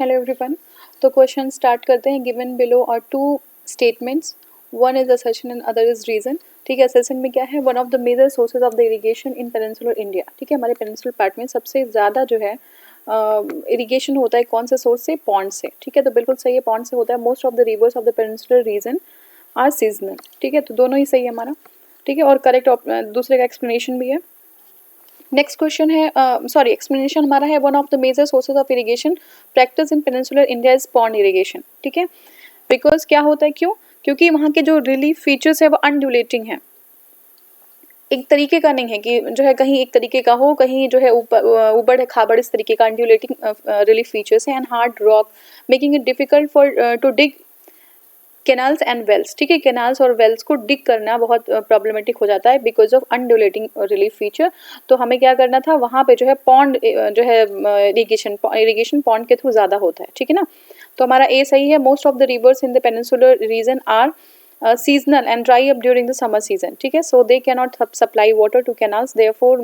Hello everyone. तो question start करते हैं। Given below are two statements, one is assertion and other is reason. ठीक है, assertion में क्या है, one of the major sources of the irrigation in peninsular India. ठीक है, हमारे पेनिनसुलर पार्ट में सबसे ज़्यादा जो है इरिगेशन होता है कौन से सोर्स से, पॉन्ड से। ठीक है, तो बिल्कुल सही है, पॉन्ड से होता है। Most of the rivers of the peninsular region are seasonal. ठीक है, तो दोनों ही सही है हमारा। ठीक है, और करेक्ट दूसरे का एक्सप्लेनेशन भी है। नेक्स्ट क्वेश्चन है, सॉरी एक्सप्लेनेशन हमारा है, one of the major sources of irrigation practice in peninsular India is pond irrigation. ठीक है, बिकॉज क्या होता है, क्यों, क्योंकि वहाँ के जो रिलीफ फीचर्स है वो अनड्यूलेटिंग है, एक तरीके का नहीं है कि जो है कहीं एक तरीके का हो, कहीं जो है ऊबड़ है खाबड़, इस तरीके का अनड्यूलेटिंग रिलीफ फीचर्स है। And hard rock making it difficult for to dig canals and wells. ठीक है, कैनाल्स और वेल्स को डिग करना बहुत प्रॉब्लमेटिक हो जाता है बिकॉज ऑफ अनड्यूलेटिंग रिलीफ फीचर। तो हमें क्या करना था, वहाँ पे जो है पॉन्ड जो है इरिगेशन पॉन्ड के थ्रू ज़्यादा होता है। ठीक है ना, तो हमारा ए सही है। Most of the rivers in the peninsular region are seasonal and dry up during the summer season. ठीक है, so they cannot supply water to canals, therefore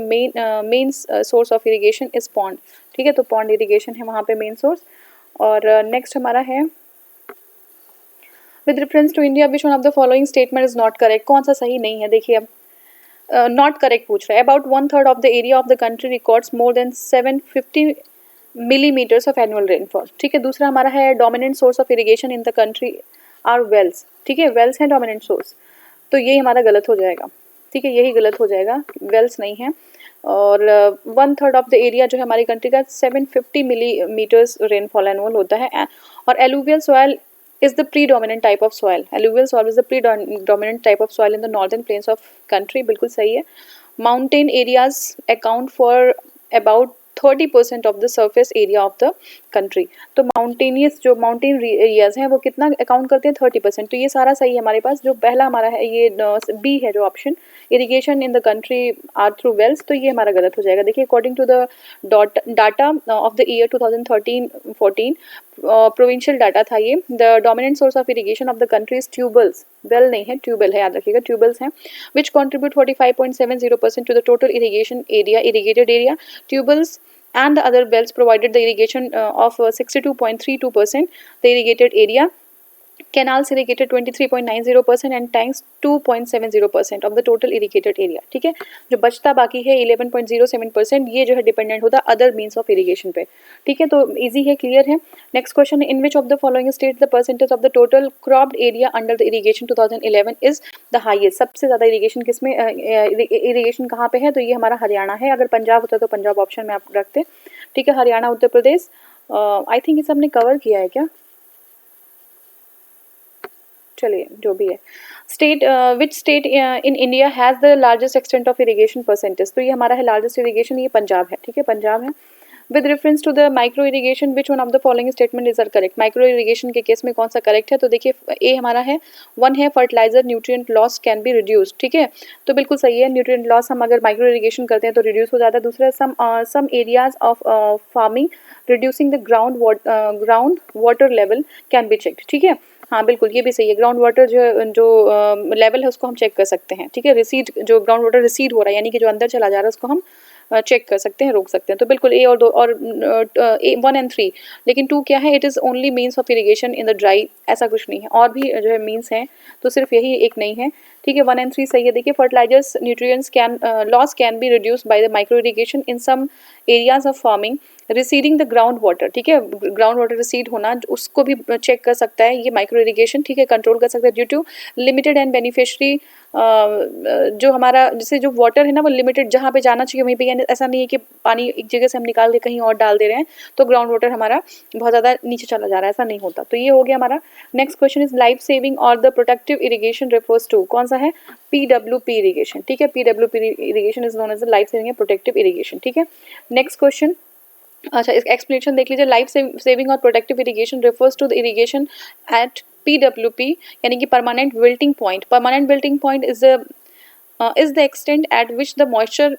main source of irrigation is pond. ठीक है, तो pond irrigation है वहाँ पे main source. और next हमारा है, with reference to India which one of the following statement is not correct. कौन सा सही नहीं है, देखिए अब नॉट करेक्ट पूछ रहा है। About 1/3 of the area of the country records more than 750 millimetres of annual rainfall. ठीक है, दूसरा हमारा है, dominant source of irrigation in the country are wells. ठीक है, वेल्स हैं डोमिनेंट सोर्स, तो ये हमारा गलत हो जाएगा। ठीक है, यही गलत हो जाएगा, वेल्स नहीं है। और 1/3 ऑफ द एरिया जो है हमारी कंट्री का 750 मिलीमीटर्स रेनफॉल एनुअल होता है। और alluvial soil is the predominant type of soil. Alluvial soil is the predominant type of soil in the northern plains of country. बिल्कुल सही है। Mountain areas account for about 30% of the surface area of the country. तो mountainous जो mountain areas हैं वो कितना account करते हैं, 30%। तो ये सारा सही है हमारे पास। जो पहला हमारा है ये बी है जो option, irrigation in the country are through wells, तो ये हमारा गलत हो जाएगा। देखिए, according to the data of the year 2013-14 provincial data था ये, the dominant source of irrigation of the country is tubewells. Well नहीं है, ट्यूबेल है, याद रखिएगा, ट्यूबल्स हैं, which contribute 45.70% to the total irrigation area, irrigated area. Tubewells and the other wells provided the irrigation of 62.32% the irrigated area. Canals irrigated 23.90% and tanks 2.70% of the total irrigated area. ठीक है, जो बचता बाकी है 11.07%, ये जो है डिपेंडेंट होता है अदर मीन्स ऑफ इरिगेशन पे। ठीक है, तो इजी है, क्लियर है। Next question, in which of the following state the percentage of the total cropped area under the irrigation 2011 is the highest. सबसे ज़्यादा इरिगेशन किसमें, इरिगेशन कहाँ पे है, तो ये हमारा हरियाणा है। अगर पंजाब होता तो पंजाब ऑप्शन में आप रखते। ठीक है, हरियाणा, उत्तर प्रदेश, आई थिंक ये सब ने कवर किया है क्या, चलिए जो भी है। State, which state in India has the largest extent of irrigation percentage, तो ये हमारा है लार्जेस्ट इरिगेशन, ये पंजाब है। ठीक है, पंजाब है। With reference to the micro irrigation which one of the following statement is are correct. Micro irrigation के केस में कौन सा करेक्ट है, तो देखिए ए हमारा है, वन है, fertiliser nutrient loss can be reduce. ठीक है, तो बिल्कुल सही है, न्यूट्रिएंट लॉस हम अगर माइक्रो इरिगेशन करते हैं तो रिड्यूस हो जाता है। दूसरा, some areas of farming reducing the ground water level can be checked. ठीक है, हाँ बिल्कुल ये भी सही है, ग्राउंड वाटर जो लेवल है उसको हम चेक कर सकते हैं। ठीक है, रिसीड, जो ग्राउंड वाटर रिसीड हो रहा है यानी कि जो अंदर चला जा रहा है उसको हम चेक कर सकते हैं, रोक सकते हैं। तो बिल्कुल ए और दो और 1 and 3, लेकिन 2 क्या है, it is only means of irrigation in the dry, ऐसा कुछ नहीं है, और भी जो है मीन्स हैं, तो सिर्फ यही एक नहीं है। ठीक है, 1 and 3 सही है। देखिए, fertilisers nutrients can loss can be reduced by the micro irrigation in some areas of farming, receding the ground water. ठीक है, ग्राउंड वाटर रिसीड होना उसको भी चेक कर सकता है ये माइक्रो इरिगेशन। ठीक है, कंट्रोल कर सकता है due to limited and beneficiary, जो हमारा जैसे जो वाटर है ना वो लिमिटेड, जहाँ पे जाना चाहिए वहीं पे, यानी ऐसा नहीं है कि पानी एक जगह से हम निकाल के कहीं और डाल दे रहे हैं तो ग्राउंड वाटर हमारा बहुत ज़्यादा नीचे चला जा रहा है, ऐसा नहीं होता। तो ये हो गया हमारा। Next question is life saving और the protective irrigation refers to, कौन सा है, PWP इरिगेशन। ठीक है, PWP irrigation is known as the life saving and protective irrigation. ठीक है, नेक्स्ट क्वेश्चन, अच्छा इसका एक्सप्लेनेशन देख लीजिए। लाइफ सेविंग और protective irrigation refers to the irrigation at PWP यानी कि permanent wilting point. Permanent wilting point is the extent at which the moisture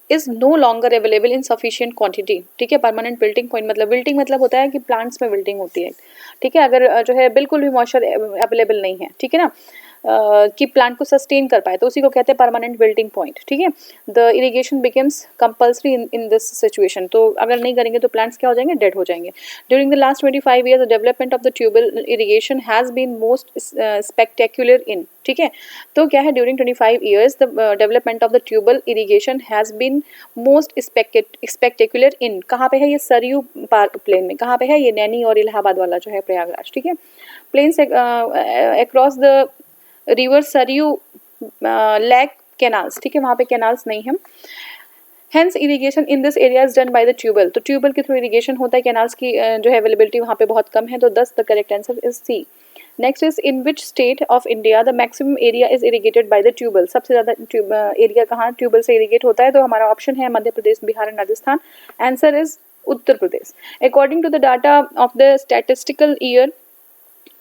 is no longer available in sufficient quantity. ठीक है, permanent wilting point मतलब, wilting मतलब होता है कि plants में विल्टिंग होती है। ठीक है, अगर जो है बिल्कुल भी मॉइस्चर अवेलेबल नहीं है, ठीक है ना, कि प्लांट को सस्टेन कर पाए, तो उसी को कहते हैं परमानेंट विल्टिंग पॉइंट, ठीक है। The irrigation becomes compulsory in this situation, तो अगर नहीं करेंगे तो प्लांट्स क्या हो जाएंगे, डेड हो जाएंगे। During the last 25 years the development of the tubewell irrigation has been most spectacular in, ठीक है। तो क्या है, during 25 years the development of the tubewell irrigation has been most spectacular in, कहाँ पे है ये, सरयू प्लेन में, कहाँ पे है ये, नैनी और इलाहाबाद वाला जो है प्रयागराज, ठीक है। Plains across the river Saryu lack canals, ठीक है, वहाँ पे कैनाल्स नहीं है। Hence irrigation in this area is done by the tubewell, तो ट्यूबल के थ्रू इरिगेशन होता है, कैनाल्स की जो है अवेलेबिलिटी वहाँ पे बहुत कम है, तो thus the correct answer is C. Next is in which state of India the maximum area is irrigated by the tubewell, सबसे ज़्यादा एरिया कहाँ ट्यूबल से इरिगेट होता है, तो हमारा ऑप्शन है Madhya Pradesh, Bihar and Rajasthan. Answer is Uttar Pradesh. According to the data of the statistical year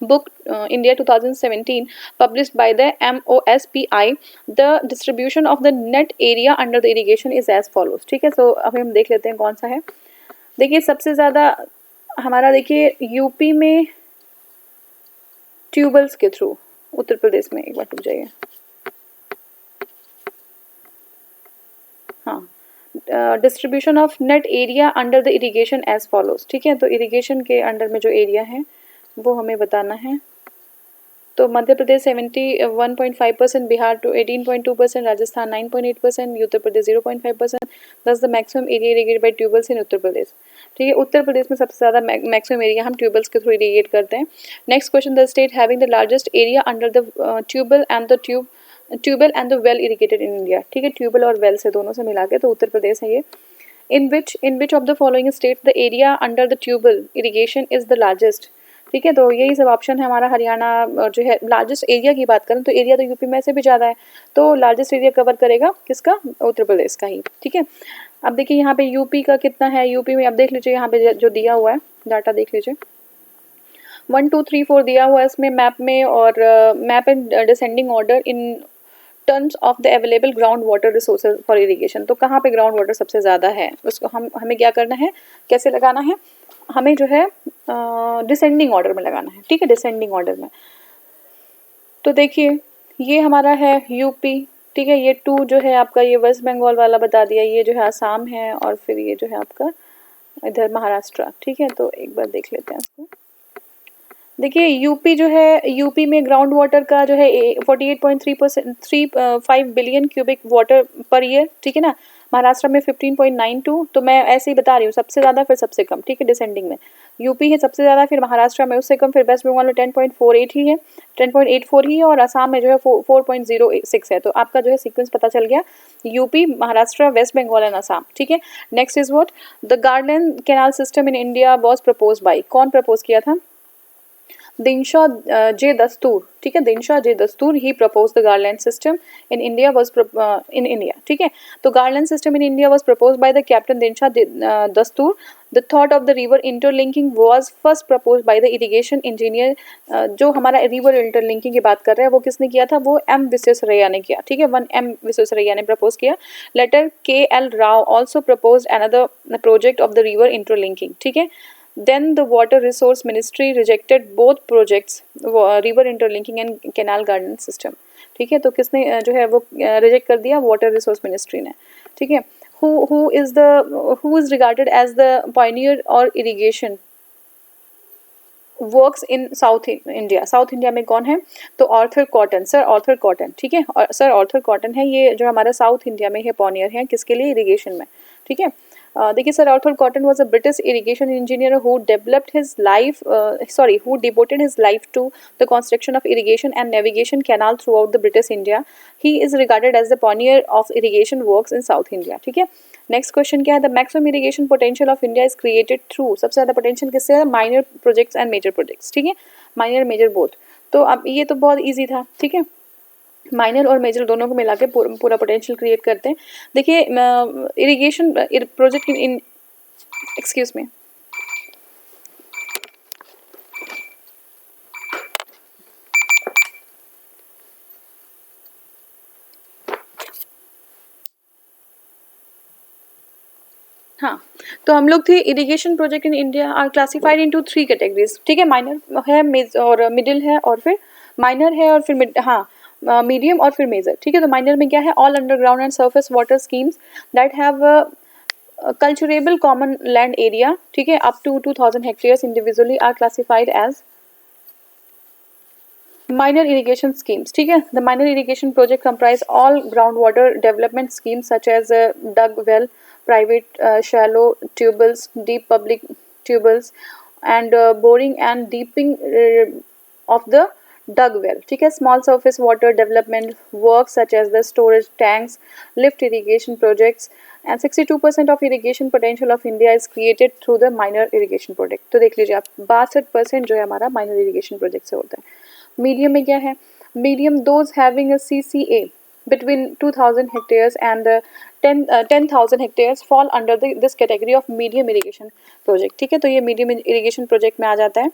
book India 2017 published by the MOSPI, the distribution of the net area under the irrigation is as follows, ठीक है। तो अभी हम देख लेते हैं कौन सा है। देखिए सबसे ज़्यादा हमारा, देखिए यूपी में ट्यूबल्स के थ्रू, उत्तर प्रदेश में, एक बार रुक जाइए, हाँ, distribution of net area under the irrigation as follows, ठीक है। तो इरिगेशन के अंडर में जो एरिया है वो हमें बताना है। तो मध्य प्रदेश 71.5%, बिहार 18.2%, राजस्थान 9.8%, उत्तर Pradesh 0.5%, thus the maximum area irrigated by tubewells in Uttar Pradesh, ठीक है। उत्तर प्रदेश में सबसे ज़्यादा मैक्सिमम एरिया हम ट्यूबल्स के थ्रू इरिगेट करते हैं। Next question, the state having the largest area under the tubewell and the well irrigated in India, ठीक है, ट्यूबल और वेल से दोनों से मिला के, तो उत्तर प्रदेश है ये। In which of the following state the area under the tubewell irrigation is the largest, ठीक है। तो यही सब ऑप्शन है हमारा। हरियाणा और जो है लार्जेस्ट एरिया की बात करें तो एरिया तो यूपी में से भी ज़्यादा है, तो लार्जेस्ट एरिया कवर करेगा किसका, उत्तर प्रदेश का ही, ठीक है। अब देखिए यहाँ पे यूपी का कितना है, यूपी में अब देख लीजिए यहाँ पे जो दिया हुआ है डाटा देख लीजिए, 1 2 3 4 दिया हुआ है इसमें मैप में, और map in descending order in terms of the available ground water resources for irrigation. तो कहाँ पे ग्राउंड वाटर सबसे ज़्यादा है, उसको हमें क्या करना है, कैसे लगाना है, हमें जो है डिसेंडिंग ऑर्डर में लगाना है, ठीक है, डिसेंडिंग ऑर्डर में। तो देखिए ये हमारा है यूपी, ठीक है, ये 2 जो है आपका ये वेस्ट बंगाल वाला बता दिया, ये जो है आसाम है, और फिर ये जो है आपका इधर महाराष्ट्र, ठीक है। तो एक बार देख लेते हैं इसको। देखिए यूपी जो है, यूपी में ग्राउंड वाटर का जो है 48.35 billion cubic water per year, ठीक है ना। महाराष्ट्र में 15.92, तो मैं ऐसे ही बता रही हूँ, सबसे ज़्यादा फिर सबसे कम, ठीक है, डिसेंडिंग में यूपी है सबसे ज़्यादा, फिर महाराष्ट्र में उससे कम, फिर वेस्ट बंगाल में 10.48 ही है, 10.84 ही है, और असम में जो है 4.06 है। तो आपका जो है सीक्वेंस पता चल गया, UP, Maharashtra, West Bengal and Assam, ठीक है। Next is what, the garden canal system in India was propose by, कौन प्रपोज किया था, दिनशा जे दस्तूर, ठीक है, Dinshaw J Dastur he propose the garland system in India was in India, ठीक है। तो garland system in India was propose by the captain Dinshaw Dastur. The thought of the river interlinking was first propose by the irrigation engineer, जो हमारा river interlinking की बात कर रहे हैं वो किसने किया था, वो एम विश्वेश्वरैया ने किया, ठीक है, 1 एम विश्वेश्वरैया ने प्रपोज किया। Later KL Rao also propose another project of the river interlinking, ठीक है। Then the Water Resource Ministry rejected both projects, river interlinking and canal garden system, ठीक है। तो किसने जो है वो रिजेक्ट कर दिया, वाटर रिसोर्स मिनिस्ट्री ने, ठीक है। who is regarded as the pioneer और irrigation works in South India, south India में कौन है, तो Arthur cotton, sir Arthur cotton, ठीक है, और सर आर्थर कॉटन है, ये जो हमारा साउथ इंडिया में है पॉनियर है, किसके लिए, इरिगेशन में, ठीक है। देखिए sir Arthur Cotton was a British irrigation engineer who developed his life who devoted his life to the construction of irrigation and navigation canal throughout the British India. He is regarded as the pioneer of irrigation works in South India, ठीक है। Next question क्या है, the maximum irrigation potential of India is created through, सबसे ज़्यादा potential किससे है, minor projects and major projects, ठीक है, माइनर मेजर बोथ। तो अब ये तो बहुत ईजी था, ठीक है, माइनर और मेजर दोनों को मिला के पूरा पोटेंशियल क्रिएट करते हैं। देखिए irrigation project in excuse me, हाँ, तो हम लोग थे irrigation project in India are classified into 3 categories, ठीक है, माइनर है और मिडिल है और फिर माइनर है और फिर हाँ मीडियम और फिर मेजर, ठीक है। तो माइनर में क्या है, all underground and surface water schemes that have culturable common land area, ठीक है, up to 2000 hectares individually are classified as minor irrigation schemes, ठीक है। The minor irrigation project comprise all groundwater development schemes such as dug well, private shallow tubules, deep public tubules and boring and deeping of the dug well, ठीक है। Small surface water development works such as the storage tanks, lift irrigation projects and 62% of irrigation potential of India is created through the minor irrigation project। तो देख लीजिए आप 62% जो है हमारा minor irrigation project से होता है। मीडियम में क्या है, medium those having a CCA between 2000 hectares and 10,000 hectares fall under this category of medium irrigation project, ठीक है। तो ये मीडियम इरीगेशन प्रोजेक्ट में आ जाता है।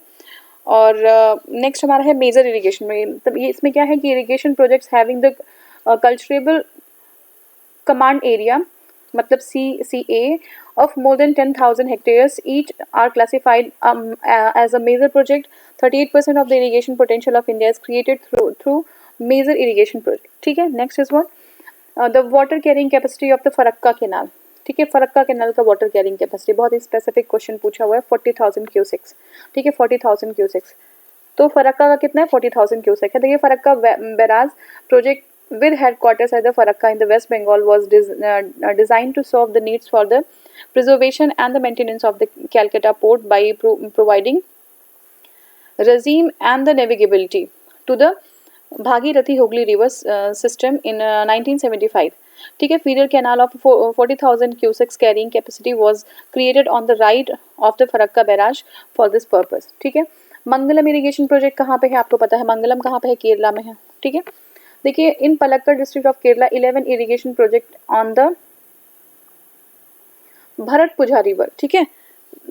और नेक्स्ट हमारा है मेजर इरीगेशन में, तब ये इसमें क्या है कि irrigation projects having the culturable command area मतलब CCA of more than 10,000 hectares each are classified as a major project। 38% of the irrigation potential of India is created through major irrigation project, ठीक है। Next is what the water carrying capacity of the Farakka canal, ठीक है। Farakka canal का water carrying capacity बहुत ही specific question पूछा हुआ है, 40,000 cusecs, ठीक है, 40,000 क्यूसेक्स। तो फरक्का का कितना है, 40,000 क्यूसेक है। देखिए Farakka barrage project with headquarters at the Farakka in the West Bengal was designed to solve the needs for the preservation and the maintenance of the Calcutta port by providing regime and the navigability to the Bhagirathi Hooghly river system in 1975, ठीक है। feeder canal of 40,000 cusecs carrying capacity was created on the right of the Farakka barrage for this purpose, ठीक है। मंगलम irrigation project कहाँ पे है, आपको पता है मंगलम कहाँ पे है, केरला में है, ठीक है। देखिए in Palakkad district of Kerala 11 irrigation project on the Bharathapuzha river, ठीक है।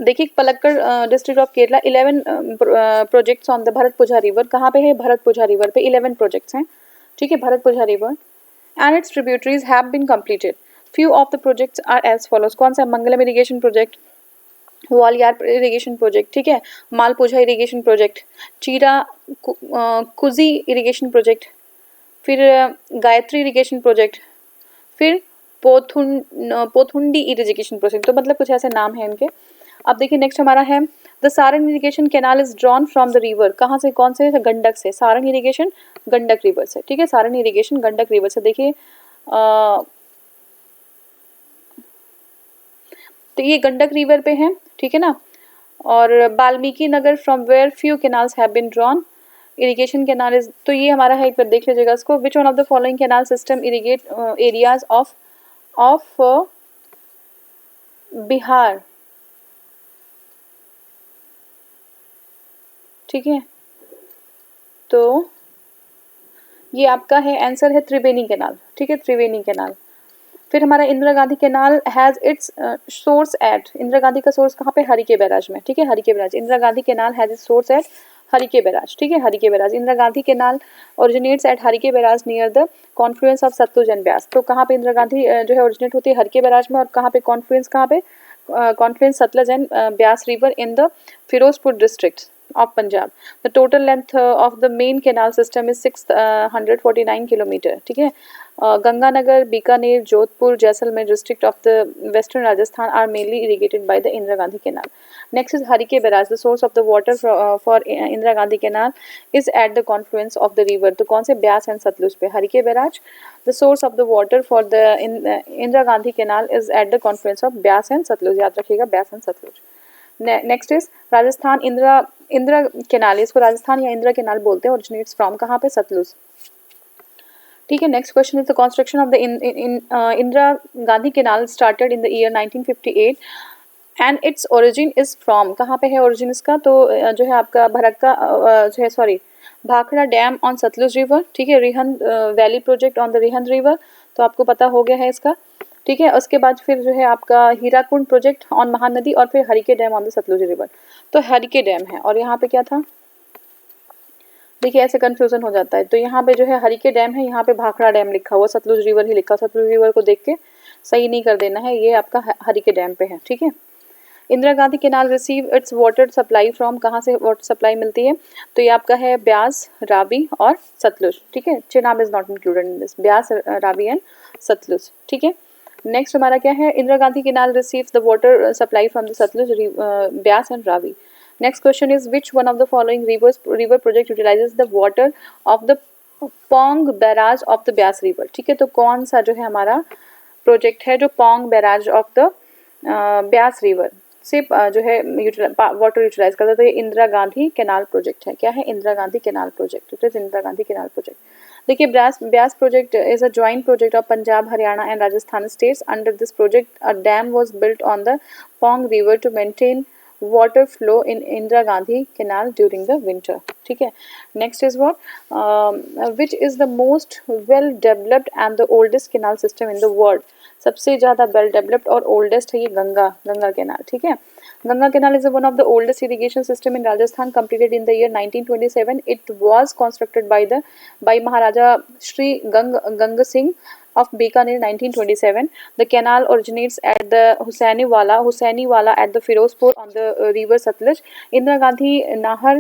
देखिए Palakkad district of Kerala 11 projects on the Bharathapuzha river, कहाँ पे है, भरतपुझा रिवर पे 11 प्रोजेक्ट्स हैं, ठीक है, Bharathapuzha river and its tributaries have been completed. Few of the projects are as follows, कौन सा, Mangalam irrigation project, Walayar irrigation project, ठीक है, मालपुझा इरिगेशन प्रोजेक्ट, चीरा कुजी इरिगेशन प्रोजेक्ट, फिर गायत्री इरिगेशन प्रोजेक्ट, फिर पोथुंडी इरिगेशन प्रोजेक्ट। तो मतलब कुछ ऐसे नाम हैं इनके। अब देखिए नेक्स्ट हमारा है the Sarang irrigation canal is drawn from the river, कहाँ से, कौन से, गंडक से। सारंग इरिगेशन गंडक रिवर से, ठीक है, सारंग इरिगेशन गंडक रिवर से। देखिए तो ये गंडक रिवर पे है, ठीक है ना। और Valmiki Nagar from where few canals have been drawn irrigation canal is, तो ये हमारा है, एक बार देख लीजिएगा इसको। Which one of the following canal system irrigate areas of Bihar, ठीक है। तो ये आपका है, आंसर है त्रिवेणी कैनाल, ठीक है, त्रिवेणी कैनाल। फिर हमारा Indira Gandhi canal has its source at, Indira Gandhi का सोर्स कहाँ पे, हरिके बैराज में, ठीक है, Harike barrage. Indira Gandhi canal has its source at Harike barrage, ठीक है, Harike barrage. Indira Gandhi canal originates at Harike barrage near the confluence of Sutlej and Beas. तो कहाँ पे इंदिरा गांधी जो है ओरिजिनेट होती है, हरिके बैराज में, और कहाँ पे कॉन्फ्लुएंस, कहाँ पे confluence Sutlej and Beas river in the Ferozepur district of Punjab। The total length of the main canal system is 649 kilometre, ठीक है। Ganganagar, Bikaner, Jodhpur, Jaisalmer district of the western Rajasthan are mainly irrigated by the Indira Gandhi canal. Next is Harike barrage, the source of the water for Indira Gandhi canal is at the confluence of the river, तो कौन से, Beas and Sutlej पे, Harike barrage. The source of the water for the Indira Gandhi canal is at the confluence of Beas and Sutlej, याद रखिएगा, Beas and Sutlej. Next is Rajasthan Indira canal, इसको राजस्थान या Indira canal बोलते हैं, ओरिजिनेट्स फ्रॉम कहाँ पे, सतलुज, ठीक है। Next question is the construction of the Indira Gandhi canal started in the year 1958 and its origin is from, कहाँ पे है ओरिजिन इसका, तो जो है आपका भरक्का जो है, sorry, Bhakra dam on Sutlej river, ठीक है, Rihand valley project on the Rihand river, तो आपको पता हो गया है इसका, ठीक है। उसके बाद फिर जो है आपका हीराकुंड प्रोजेक्ट ऑन महानदी, और फिर Harike dam on the Sutlej river. तो हरिके डैम है, और यहाँ पे क्या था, देखिए ऐसे कंफ्यूजन हो जाता है। तो यहाँ पे जो है हरिके डैम है, यहाँ पे भाखड़ा डैम लिखा हुआ, सतलुज रिवर ही लिखा, सतलुज रिवर को देख के सही नहीं कर देना है, ये आपका हरिके डैम पे है, ठीक है। Indira Gandhi canal receive it's water supply from, कहाँ से वाटर सप्लाई मिलती है? तो ये आपका है ब्यास, रावी और सतलुज, ठीक है। Chenab is not included in this, Beas, Ravi and Sutlej, ठीक है। नेक्स्ट हमारा क्या है? Indira Gandhi canal receive the water supply from the Sutlej, Beas and Ravi. Next question is which one of the following river project utilises the water of the Pong barrage of the Beas river, ठीक है। तो कौन सा जो है हमारा प्रोजेक्ट है जो Pong barrage of the Beas river से जो है वाटर यूटिलाइज करता है? तो ये इंदिरा गांधी कैनाल प्रोजेक्ट है। क्या है? Indira Gandhi canal project, it is Indira Gandhi canal project. देखिए Beas project is a joint project of Punjab, Haryana and Rajasthan states. Under this project a dam was built on the Pong river to maintain water flow in Indira Gandhi Canal during the winter, ठीक है। Next is what which is the most well developed and the oldest canal system in the world? सबसे ज़्यादा well developed और oldest है ये Ganga canal, ठीक है। Ganga canal is one of the oldest irrigation system in Rajasthan, completed in the year 1927. It was constructed by Maharaja Shri Ganga Singh of Bikaner 1927. The canal originates at the Husainiwala at the Firozpur on the river Satluj. Indira Gandhi Nahar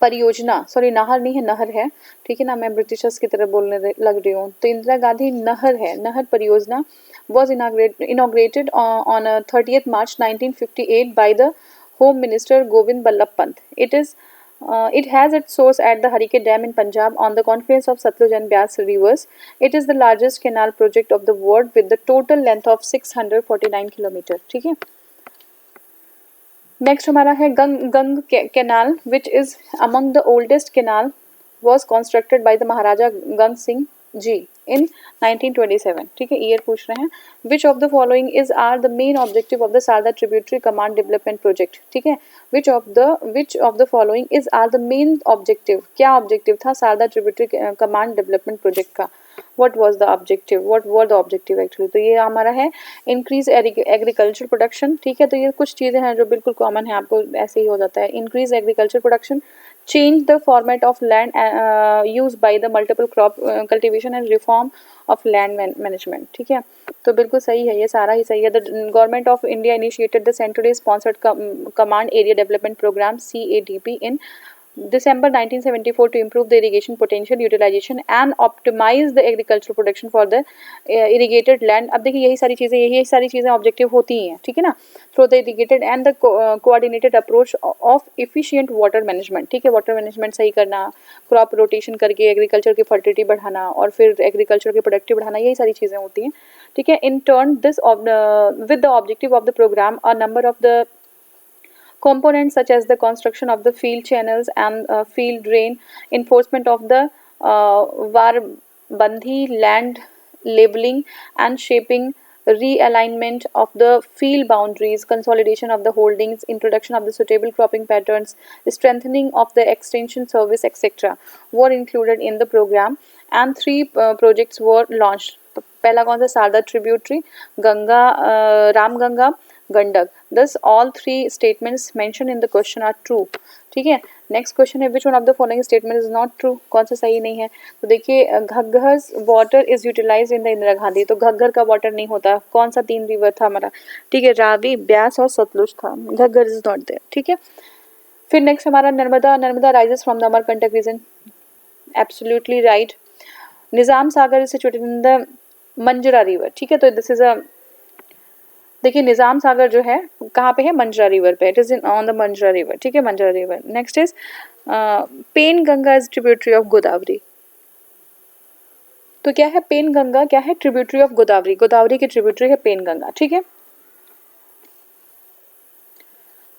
परियोजना, sorry Nahar नहीं है, नहर है, ठीक है ना, मैं Britishers की तरह बोलने लग रही हूँ। तो इंदिरा गांधी नहर है, नहर परियोजना was inaugurated on 30th March 1958 by the Home Minister Govind Ballabh Pant. It has its source at the Harike Dam in Punjab on the confluence of Satluj and Byas rivers. It is the largest canal project of the world with the total length of 649 kilometre, ठीक है। Next हमारा है Gang canal which is among the oldest canal was constructed by the Maharaja Gang Singh ji in 1927, ठीक है। Year पूछ रहे हैं। Which of the following is are the main objective of the Sharda tributary command development project, ठीक है। Which of the following is are the main objective, क्या objective था Sharda tributary command development project का? what was the objective, what were the objective actually? तो ये हमारा है increase agriculture production, ठीक है। तो ये कुछ चीज़ें हैं जो बिल्कुल कॉमन है, आपको ऐसे ही हो जाता है। Increase agriculture production, change the format of land used by the multiple crop cultivation and reform of land management, ठीक है। तो बिल्कुल सही है, ये सारा ही सही है। The government of India initiated the centrally sponsored command area development programme CADP in December 1974 to improve the irrigation potential utilization and optimize the agricultural production for the irrigated land. अब देखिए यही सारी चीज़ें ऑब्जेक्टिव होती हैं, ठीक है ना। Through the irrigated and the coordinated approach of efficient water management, ठीक है। वाटर मैनेजमेंट सही करना, क्रॉप रोटेशन करके एग्रीकल्चर की फर्टिलिटी बढ़ाना और फिर एग्रीकल्चर की प्रोडक्टिव बढ़ाना, यही सारी चीज़ें होती हैं, ठीक है। In turn this with the objective of the programme a number of the components such as the construction of the field channels and field drain, enforcement of the Warbandhi land labeling and shaping, realignment of the field boundaries, consolidation of the holdings, introduction of the suitable cropping patterns, strengthening of the extension service, etc. were included in the program, and 3 projects were launched. तो पहला कौन सा? Sharda tributary, Ganga, Ramganga, Gandak. Thus all 3 statements mentioned in the question are true, ठीक है। Next question है which one of the following statement is not true, कौन सा सही नहीं है? तो देखिए Ghaggar water is utilise in the Indira Gandhi, तो घग्गर का वाटर नहीं होता। कौन सा 3 रिवर था हमारा? ठीक है, रावी, ब्यास और सतलुज था, घग्गर इज नॉट देयर, ठीक है। फिर नेक्स्ट हमारा Narmada rises from the Amarkantak region, absolutely right. Nizam Sagar is situated in the Manjra river, ठीक है। तो दिस इज अ, देखिए निजाम सागर जो है कहाँ पे है? मंजरा रिवर पे, it is on the Manjra river, ठीक है, Manjra river. Next is Penganga is tributary of Godavari, तो क्या है पेन गंगा? क्या है? ट्रिब्यूटरी ऑफ गोदावरी, गोदावरी की ट्रिब्यूटरी है पेन गंगा, ठीक है।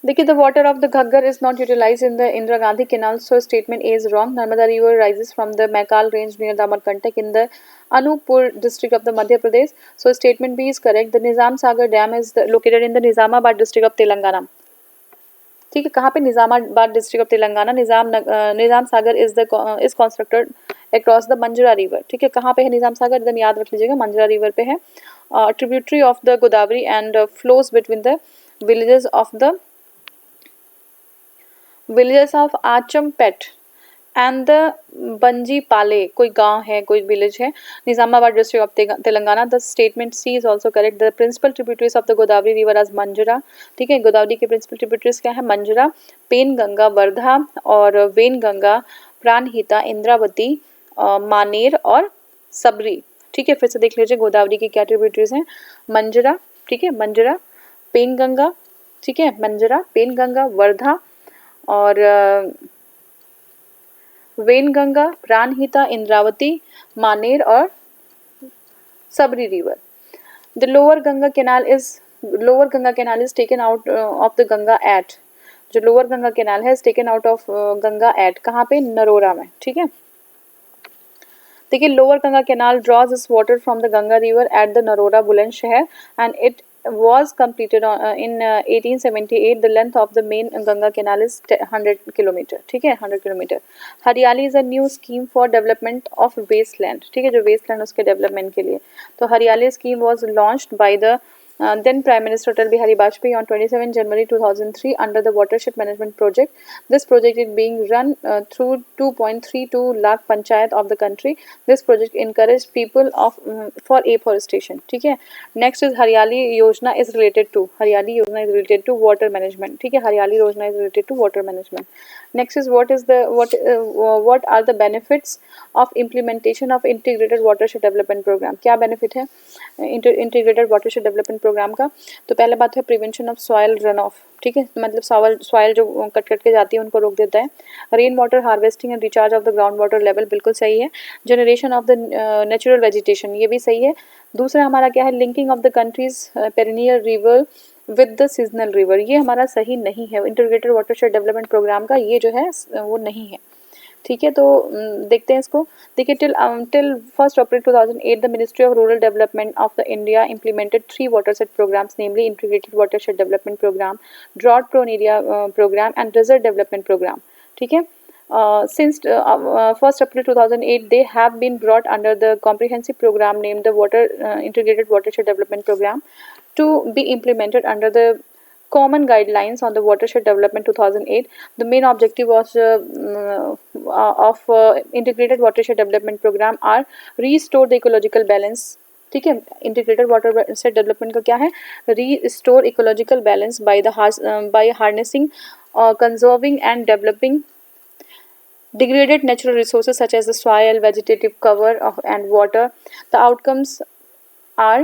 देखिए the water of the Ghaggar is not utilise in the Indira Gandhi canal, so statement A is wrong. Narmada river rises from the Maikal range near the Amarkantak in the Anuppur district of the Madhya Pradesh, so statement B is correct. The Nizam Sagar dam is located in the Nizamabad district of Telangana, ठीक है। कहाँ पे? Nizamabad district of Telangana. Nizam Sagar is constructed across the Manjra river, ठीक है। कहाँ पे है निजाम सागर? एकदम याद रख लीजिएगा, मंजरा रिवर पे है। Tributary of the Godavari and flows between the villages of Achampet and the Banji Palle, कोई गांव है, कोई विलेज है, Nizamabad district of Telangana. The statement C is also correct. The principal tributaries of the Godavari river are Manjara, ठीक है, गोदावरी के प्रिंसिपल ट्रिब्यूटरीज क्या है, मंजरा, पेन गंगा, वर्धा और वेन गंगा, प्राणहिता, इंद्रावती, मानेर और सबरी, ठीक है। फिर से देख लीजिए गोदावरी की क्या ट्रिब्यूटरीज हैं, मंजरा, ठीक है, मंजरा, पेन गंगा, ठीक है, मंजरा, पेन गंगा, वर्धा और वेनगंगा, प्राणहिता, इंद्रावती, मानेर और Sabari river. The lower Ganga canal is taken out of the Ganga at, जो लोअर गंगा कैनाल है taken out of Ganga at, कहाँ पे, नरोरा में, ठीक है। देखिए lower Ganga canal draws this water from the Ganga river at the Narora Bulandshahr and it was completed in 1878. The length of the main Ganga canal is 100 kilometer, ठीक है, 100 kilometer. हरियाली is a new scheme for development of wasteland, ठीक है, जो wasteland उसके development के लिए, तो हरियाली scheme was launched by the then Prime Minister Atal Bihari Vajpayee on 27 January 2003 under the watershed management project. This project is being run through 2.32 lakh panchayat of the country. This project encouraged people of for afforestation, ठीक है। Next is हरियाली योजना is related to, हरियाली योजना is related to water management, ठीक है, हरियाली योजना is related to water management. Next is what are the benefits of implementation of integrated watershed development program, क्या benefit है integrated watershed development प्रोग्राम का। तो पहले बात है prevention of soil run of, ठीक है, मतलब सॉइल जो कट के जाती है उनको रोक देता है। Rain water harvesting and recharge of the ground water level, बिल्कुल सही है। Generation of the natural vegetation, ये भी सही है। दूसरा हमारा क्या है, linking of the countries perennial river with the seasonal river, ये हमारा सही नहीं है, इंटीग्रेटेड वाटरशेड डेवलपमेंट प्रोग्राम का ये जो है वो नहीं है, ठीक है। तो देखते हैं इसको। देखिए till 1 April 2008 the ministry of rural development of the India implemented 3 watershed programmes, namely integrated watershed development programme, drought prone area programme and reserve development programme, ठीक है। Since 1 April 2008 they have been brought under the comprehensive program named the integrated watershed development program to be implemented under the common guidelines on the watershed development 2008. The main objective was of integrated watershed development program are restore the ecological balance, ठीक है। Integrated watershed development का क्या है, restore ecological balance by harnessing conserving and developing degraded natural resources such as the soil, vegetative cover and water. The outcomes are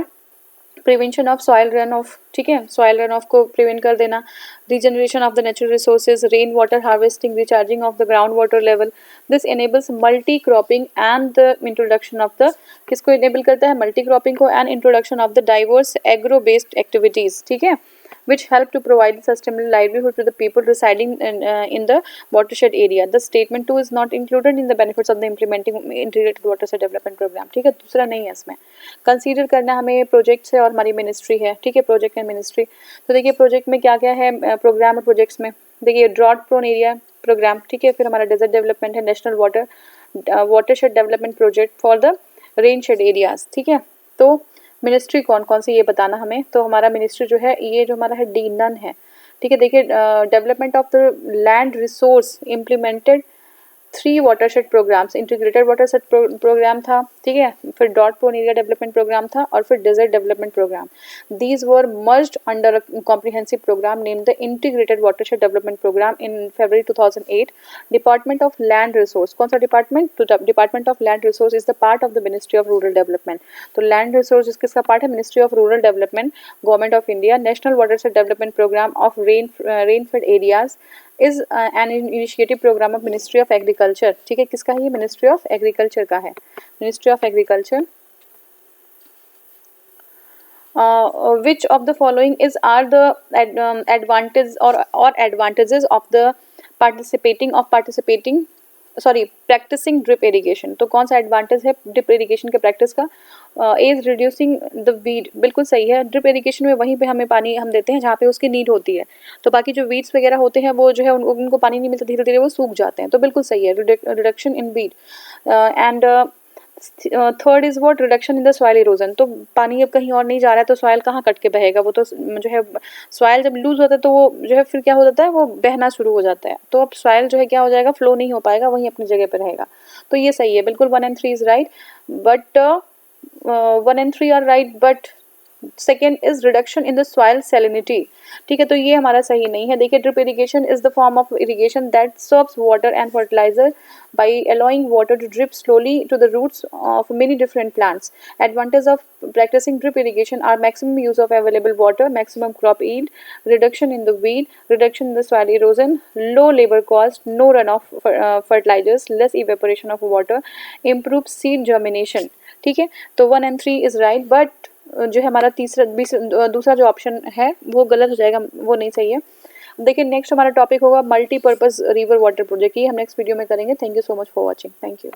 prevention of soil run of, ठीक है, soil run of को prevent कर देना, regeneration of the natural resources, rain water harvesting, recharging of the ground water level. This enables multi cropping and the introduction of the, किसको enable करता है, multi cropping को, and introduction of the diverse agro based activities, ठीक है, which help to provide sustainable livelihood to the people residing in the watershed area. The statement 2 is not included in the benefits of the implementing integrated watershed development program, ठीक है, दूसरा नहीं है इसमें। Consider करना हमें प्रोजेक्ट्स है और हमारी मिनिस्ट्री है, ठीक है, प्रोजेक्ट एंड मिनिस्ट्री। तो देखिए प्रोजेक्ट में क्या क्या है, प्रोग्राम और प्रोजेक्ट्स में देखिए ड्रॉट प्रोन एरिया प्रोग्राम, ठीक है, फिर हमारा डेजर्ट डेवलपमेंट है, national watershed development project for the rain shed areas, ठीक है। तो मिनिस्ट्री कौन कौन सी ये बताना हमें, तो हमारा मिनिस्ट्री जो है ये जो हमारा है डी नन है, ठीक है। देखिए development of the land resource implemented 3 watershed programmes, integrated watershed programme था, ठीक है, फिर डॉट प्रोन एरिया डेवलपमेंट प्रोग्राम था और फिर desert development programme. These were merged under a comprehensive programme named the integrated watershed development programme in February 2008। Department of land resource, कौन सा डिपार्टमेंट, तो department of land resource is the part of the ministry of rural development. तो land resource किसका part है, ministry of rural development, government of India. National watershed development programme of rainfed areas is an initiative programme of ministry of agriculture, ठीक है, किसका है ये, ministry of agriculture का है, ministry of agriculture. which of the following is are the advantages or advantages of the practicing drip irrigation। तो कौन सा एडवांटेज है ड्रिप इरिगेशन के प्रैक्टिस का, इज रिड्यूसिंग द वीड, बिल्कुल सही है। ड्रिप इरिगेशन में वहीं पे हमें पानी हम देते हैं जहाँ पे उसकी नीड होती है, तो बाकी जो वीड्स वगैरह होते हैं वो जो है उनको पानी नहीं मिलता, धीरे धीरे वो सूख जाते हैं, तो बिल्कुल सही है, reduction in weed. And third is what, reduction in the soil erosion. तो पानी अब कहीं और नहीं जा रहा है तो सॉइल कहाँ कट के बहेगा, वो तो जो है सॉइल जब लूज होता है तो वो जो है फिर क्या हो जाता है, वो बहना शुरू हो जाता है, तो अब सॉइल जो है क्या हो जाएगा, फ्लो नहीं हो पाएगा, वहीं अपनी जगह पर रहेगा। तो ये सही है, बिल्कुल 1 and 3 is right, but 1 and 3 are right, but second is reduction in the soil salinity. ठीक है, तो ये हमारा सही नहीं है। देखिए, drip irrigation is the form of irrigation that serves water and fertiliser by allowing water to drip slowly to the roots of many different plants. Advantages of practicing drip irrigation are maximum use of available water, maximum crop yield, reduction in the weed, reduction in the soil erosion, low labor cost, no runoff fertilizers, less evaporation of water, improved seed germination. ठीक है, तो 1 and 3 is right, but जो है हमारा दूसरा जो option है वो गलत हो जाएगा, वो नहीं सही है। देखिए, नेक्स्ट हमारा टॉपिक होगा मल्टीपर्पज़ रिवर वाटर प्रोजेक्ट, ये हम नेक्स्ट वीडियो में करेंगे। Thank you so much for watching, thank you.